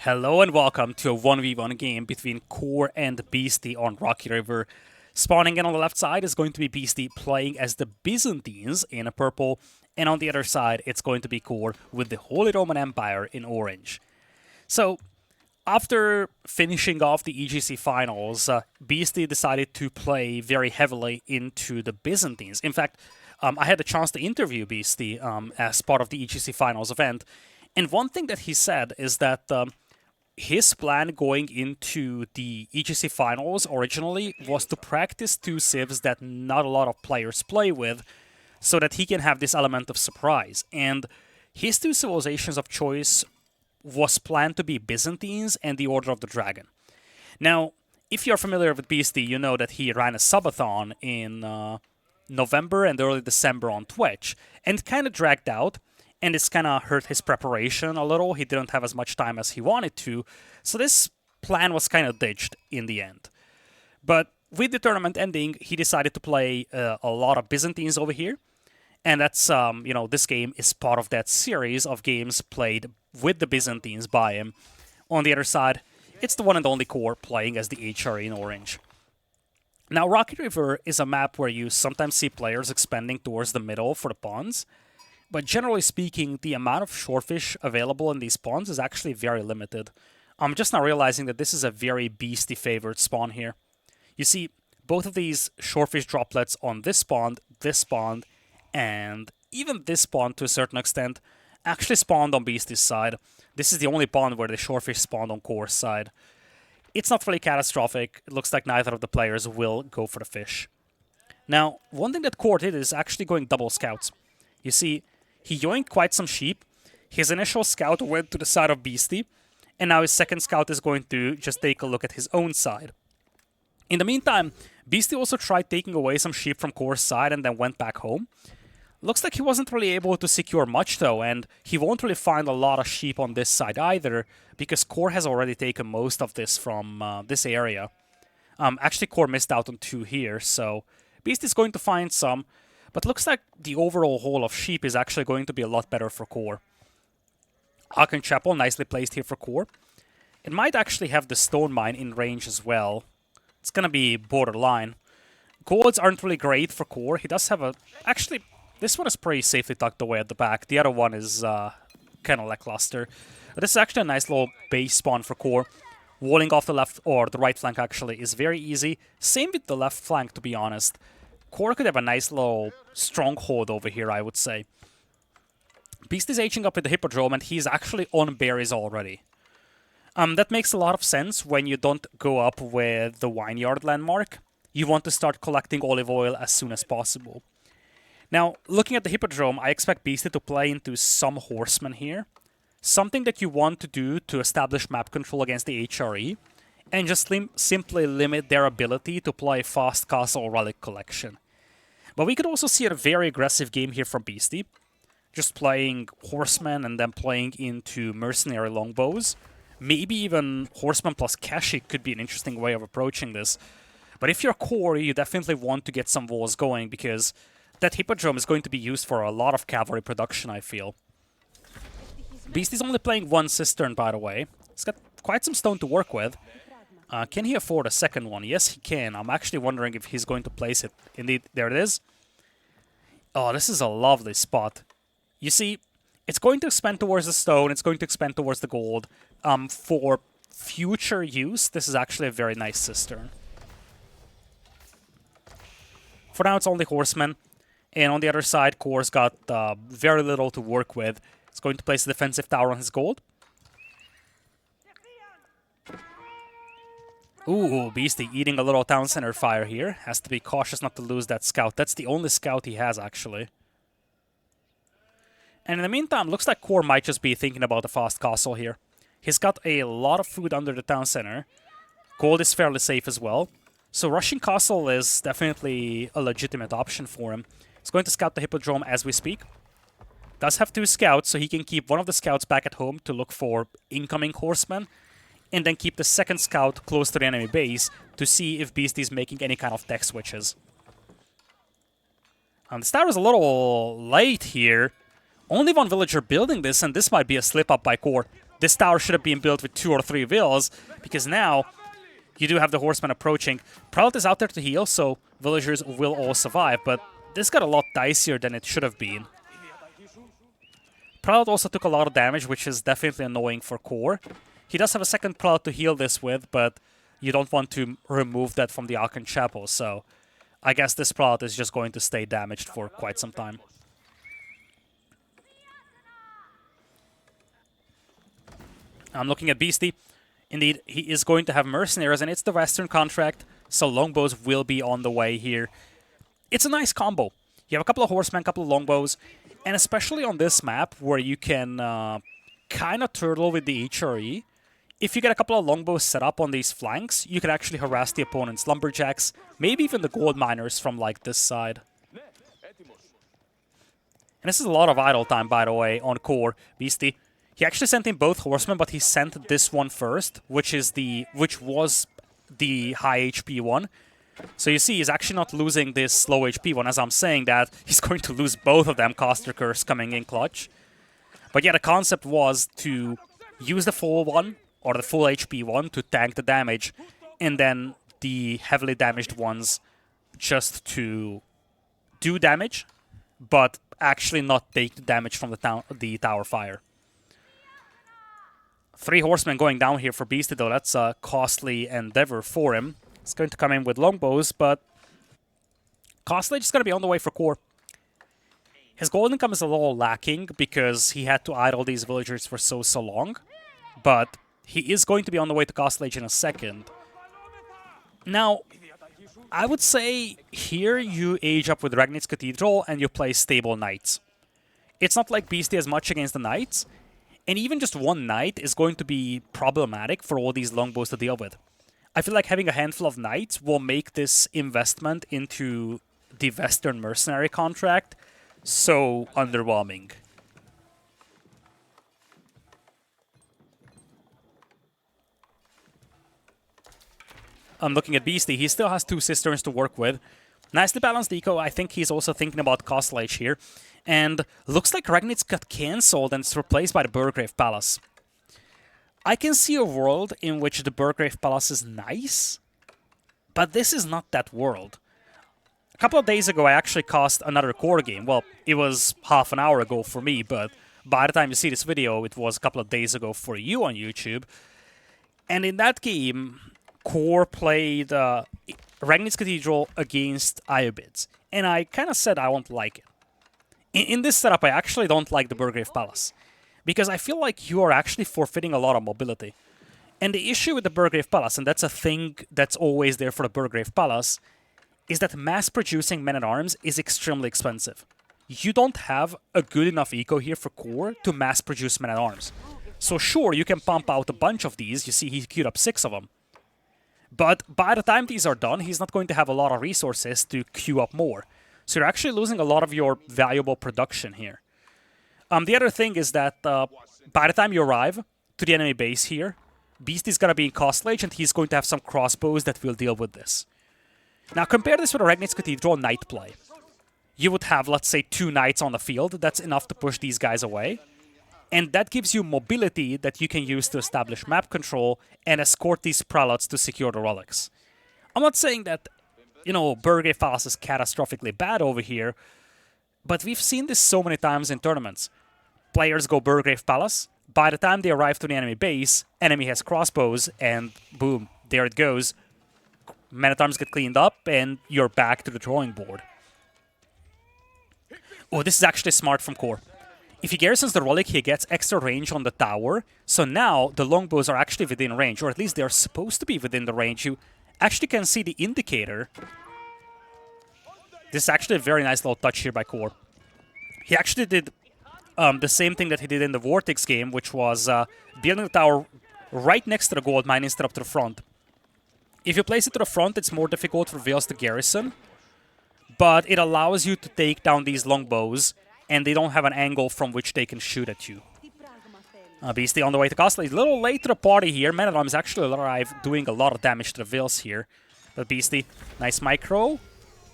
Hello and welcome to a 1v1 game between coRe and Beasty on Rocky River. Spawning in on the left side is going to be Beasty playing as the Byzantines in a purple, and on the other side it's going to be coRe with the Holy Roman Empire in orange. So, after finishing off the EGC finals, Beasty decided to play very heavily into the Byzantines. In fact, I had the chance to interview Beasty as part of the EGC finals event, and one thing that he said is that his plan going into the EGC finals originally was to practice two civs that not a lot of players play with so that he can have this element of surprise. And his two civilizations of choice was planned to be Byzantines and the Order of the Dragon. Now, if you're familiar with Beasty, you know that he ran a subathon in November and early December on Twitch, and kind of dragged out, and it's kind of hurt his preparation a little. He didn't have as much time as he wanted to, so this plan was kind of ditched in the end. But with the tournament ending, he decided to play a lot of Byzantines over here, and that's, this game is part of that series of games played with the Byzantines by him. On the other side, it's the one and only coRe playing as the HRE in orange. Now, Rocky River is a map where you sometimes see players expanding towards the middle for the pawns, but generally speaking, the amount of shorefish available in these spawns is actually very limited. I'm just now realizing that this is a very Beasty favored spawn here. You see, both of these shorefish droplets on this spawn, and even this spawn to a certain extent, actually spawned on Beasty's side. This is the only pond where the shorefish spawned on coRe's side. It's not really catastrophic. It looks like neither of the players will go for the fish. Now, one thing that coRe did is actually going double scouts. You see, he yoinked quite some sheep. His initial scout went to the side of Beasty, and now his second scout is going to just take a look at his own side. In the meantime, Beasty also tried taking away some sheep from coRe's side and then went back home. Looks like he wasn't really able to secure much though, and he won't really find a lot of sheep on this side either, because coRe has already taken most of this from this area. Actually, coRe missed out on two here, so Beasty's going to find some, but looks like the overall haul of sheep is actually going to be a lot better for coRe. Archon Chapel, nicely placed here for coRe. It might actually have the stone mine in range as well. It's gonna be borderline. Golds aren't really great for coRe. He does have a... Actually, this one is pretty safely tucked away at the back. The other one is kind of lackluster. But this is actually a nice little base spawn for coRe. Walling off the left, or the right flank actually, is very easy. Same with the left flank, to be honest. coRe could have a nice little stronghold over here, I would say. Beast is aging up with the Hippodrome, and he's actually on berries already. That makes a lot of sense when you don't go up with the Vineyard landmark. You want to start collecting olive oil as soon as possible. Now, looking at the Hippodrome, I expect Beasty to play into some horsemen here. Something that you want to do to establish map control against the HRE, and just simply limit their ability to play fast castle relic collection. But we could also see a very aggressive game here from Beasty, just playing horsemen and then playing into mercenary longbows. Maybe even horseman plus Kashi could be an interesting way of approaching this. But if you're coRe, you definitely want to get some walls going, because that Hippodrome is going to be used for a lot of cavalry production, I feel. Beasty's only playing one cistern, by the way. He's got quite some stone to work with. Can he afford a second one? Yes, he can. I'm actually wondering if he's going to place it. Indeed, there it is. Oh, this is a lovely spot. You see, it's going to expand towards the stone. It's going to expand towards the gold. For future use, this is actually a very nice cistern. For now, it's only horsemen. And on the other side, coRe's got very little to work with. It's going to place a defensive tower on his gold. Ooh, Beasty eating a little town center fire here. Has to be cautious not to lose that scout. That's the only scout he has, actually. And in the meantime, looks like coRe might just be thinking about a fast castle here. He's got a lot of food under the town center. Gold is fairly safe as well. So rushing castle is definitely a legitimate option for him. He's going to scout the Hippodrome as we speak. Does have two scouts, so he can keep one of the scouts back at home to look for incoming horsemen, and then keep the second scout close to the enemy base to see if Beasty is making any kind of tech switches. The star is a little late here. Only one villager building this, and this might be a slip-up by coRe. This tower should have been built with 2 or 3 vills, because now you do have the horsemen approaching. Prelate is out there to heal, so villagers will all survive, but this got a lot dicier than it should have been. Prelate also took a lot of damage, which is definitely annoying for coRe. He does have a second Prelate to heal this with, but you don't want to remove that from the Aachen Chapel, so I guess this Prelate is just going to stay damaged for quite some time. I'm looking at Beasty. Indeed, he is going to have mercenaries, and it's the Western contract, so longbows will be on the way here. It's a nice combo. You have a couple of horsemen, a couple of longbows, and especially on this map, where you can kind of turtle with the HRE, if you get a couple of longbows set up on these flanks, you can actually harass the opponent's lumberjacks, maybe even the gold miners from like this side. And this is a lot of idle time, by the way, on coRe. Beasty, he actually sent in both horsemen, but he sent this one first, which was the high HP one. So you see, he's actually not losing this low HP one. As I'm saying that, he's going to lose both of them, Caster Curse coming in clutch. But yeah, the concept was to use the full one, or the full HP one, to tank the damage, and then the heavily damaged ones just to do damage, but actually not take the damage from the tower fire. 3 horsemen going down here for Beasty, though. That's a costly endeavor for him. He's going to come in with longbows, but Costly is going to be on the way for coRe. His gold income is a little lacking because he had to idle these villagers for so long, but he is going to be on the way to Costly in a second. Now, I would say here you age up with Ragnitz Cathedral and you play stable knights. It's not like Beasty has much against the knights, and even just one knight is going to be problematic for all these longbows to deal with. I feel like having a handful of knights will make this investment into the Western mercenary contract so underwhelming. I'm looking at Beasty. He still has 2 cisterns to work with. Nicely balanced eco. I think he's also thinking about Costly here. And looks like Ragnitz got cancelled and it's replaced by the Burgrave Palace. I can see a world in which the Burgrave Palace is nice, but this is not that world. A couple of days ago, I actually cast another coRe game. Well, it was half an hour ago for me, but by the time you see this video, it was a couple of days ago for you on YouTube. And in that game, coRe played Ragnitz Cathedral against Iobids, and I kind of said I won't like it. In this setup, I actually don't like the Burgrave Palace, because I feel like you are actually forfeiting a lot of mobility. And the issue with the Burgrave Palace, and that's a thing that's always there for the Burgrave Palace, is that mass-producing men-at-arms is extremely expensive. You don't have a good enough eco here for coRe to mass-produce men-at-arms. So sure, you can pump out a bunch of these. You see he queued up 6 of them. But by the time these are done, he's not going to have a lot of resources to queue up more. So you're actually losing a lot of your valuable production here. The other thing is that by the time you arrive to the enemy base here, Beasty's going to be in Costly, and he's going to have some crossbows that will deal with this. Now compare this with a Ragnitz Cathedral knight play. You would have, let's say, 2 knights on the field. That's enough to push these guys away. And that gives you mobility that you can use to establish map control and escort these prelates to secure the relics. I'm not saying that, you know, Burgrave Palace is catastrophically bad over here, but we've seen this so many times in tournaments. Players go Burgrave Palace, by the time they arrive to the enemy base, enemy has crossbows, and boom, there it goes. Men-at-arms get cleaned up, and you're back to the drawing board. Oh, this is actually smart from coRe. If he garrisons the relic, he gets extra range on the tower, so now the longbows are actually within range, or at least they're supposed to be within the range. You actually can see the indicator. This is actually a very nice little touch here by coRe. He actually did the same thing that he did in the Vortex game, which was building the tower right next to the gold mine instead of to the front. If you place it to the front, it's more difficult for Veils to garrison, but it allows you to take down these longbows, and they don't have an angle from which they can shoot at you. Beasty on the way to Costly. A little late to the party here. Men-at-arms actually arrive doing a lot of damage to the Veils here. But Beasty, nice micro.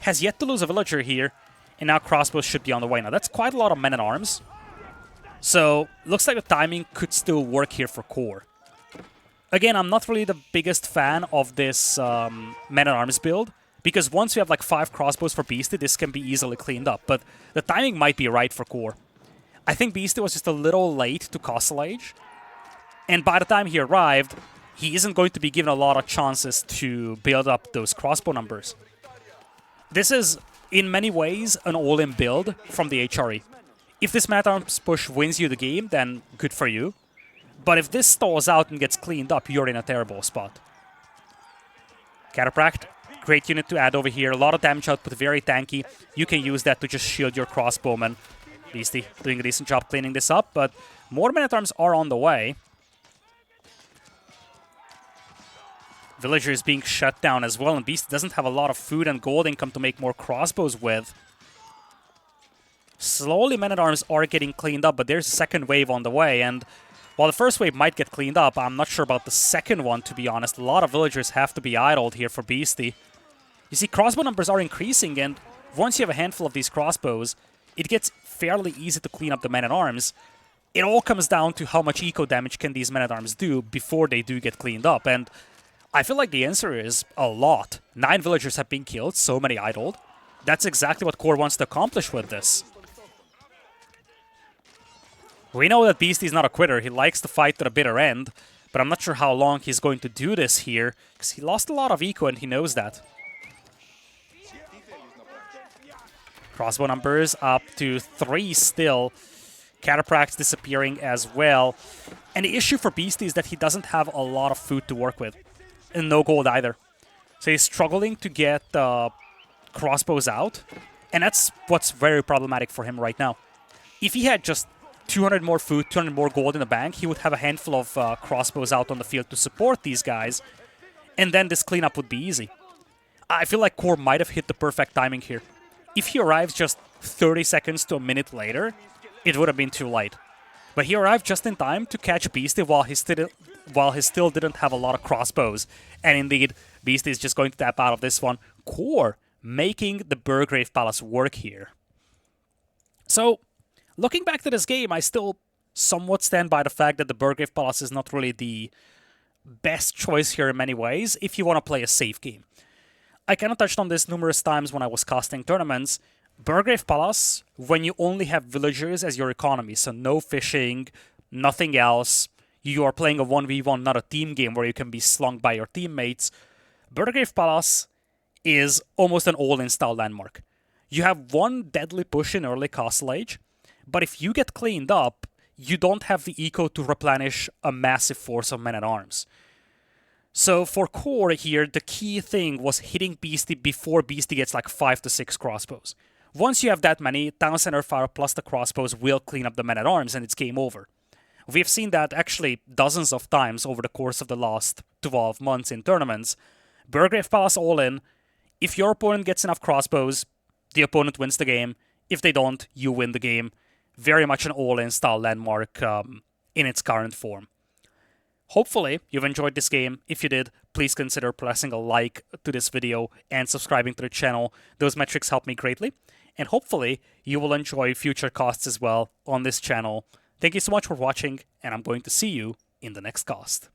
Has yet to lose a villager here. And now crossbows should be on the way. Now that's quite a lot of men-at-arms. So, looks like the timing could still work here for coRe. Again, I'm not really the biggest fan of this Man-at-Arms build, because once you have like 5 crossbows for Beasty, this can be easily cleaned up, but the timing might be right for coRe. I think Beasty was just a little late to Castle Age, and by the time he arrived, he isn't going to be given a lot of chances to build up those crossbow numbers. This is, in many ways, an all-in build from the HRE. If this Man-at-Arms push wins you the game, then good for you. But if this stalls out and gets cleaned up, you're in a terrible spot. Cataphract, great unit to add over here. A lot of damage output, very tanky. You can use that to just shield your crossbowmen. Beasty doing a decent job cleaning this up, but more Men-at-Arms are on the way. Villagers being shut down as well, and Beasty doesn't have a lot of food and gold income to make more crossbows with. Slowly Men-at-Arms are getting cleaned up, but there's a second wave on the way, and while the first wave might get cleaned up, I'm not sure about the second one, to be honest. A lot of villagers have to be idled here for Beasty. You see, crossbow numbers are increasing, and once you have a handful of these crossbows, it gets fairly easy to clean up the Men-at-Arms. It all comes down to how much eco damage can these Men-at-Arms do before they do get cleaned up, and I feel like the answer is a lot. 9 villagers have been killed, so many idled. That's exactly what coRe wants to accomplish with this. We know that Beasty is not a quitter. He likes to fight to the bitter end, but I'm not sure how long he's going to do this here, because he lost a lot of eco and he knows that. Crossbow numbers up to 3 still. Cataphract's disappearing as well. And the issue for Beasty is that he doesn't have a lot of food to work with. And no gold either. So he's struggling to get crossbows out. And that's what's very problematic for him right now. If he had just 200 more food, 200 more gold in the bank, he would have a handful of crossbows out on the field to support these guys. And then this cleanup would be easy. I feel like coRe might have hit the perfect timing here. If he arrives just 30 seconds to a minute later, it would have been too late. But he arrived just in time to catch Beasty while he still didn't have a lot of crossbows. And indeed, Beasty is just going to tap out of this one. coRe making the Burgrave Palace work here. So, looking back to this game, I still somewhat stand by the fact that the Burgrave Palace is not really the best choice here in many ways if you want to play a safe game. I kind of touched on this numerous times when I was casting tournaments. Burgrave Palace, when you only have villagers as your economy, so no fishing, nothing else, you are playing a 1v1, not a team game where you can be slung by your teammates, Burgrave Palace is almost an all-in style landmark. You have one deadly push in early Castle Age, but if you get cleaned up, you don't have the eco to replenish a massive force of Men-at-Arms. So for coRe here, the key thing was hitting Beasty before Beasty gets like 5 to 6 crossbows. Once you have that many, Town Center Fire plus the crossbows will clean up the Men-at-Arms and it's game over. We've seen that actually dozens of times over the course of the last 12 months in tournaments. Burgrave Palace all in. If your opponent gets enough crossbows, the opponent wins the game. If they don't, you win the game. Very much an all-in style landmark in its current form. Hopefully, you've enjoyed this game. If you did, please consider pressing a like to this video and subscribing to the channel. Those metrics help me greatly. And hopefully, you will enjoy future casts as well on this channel. Thank you so much for watching, and I'm going to see you in the next cast.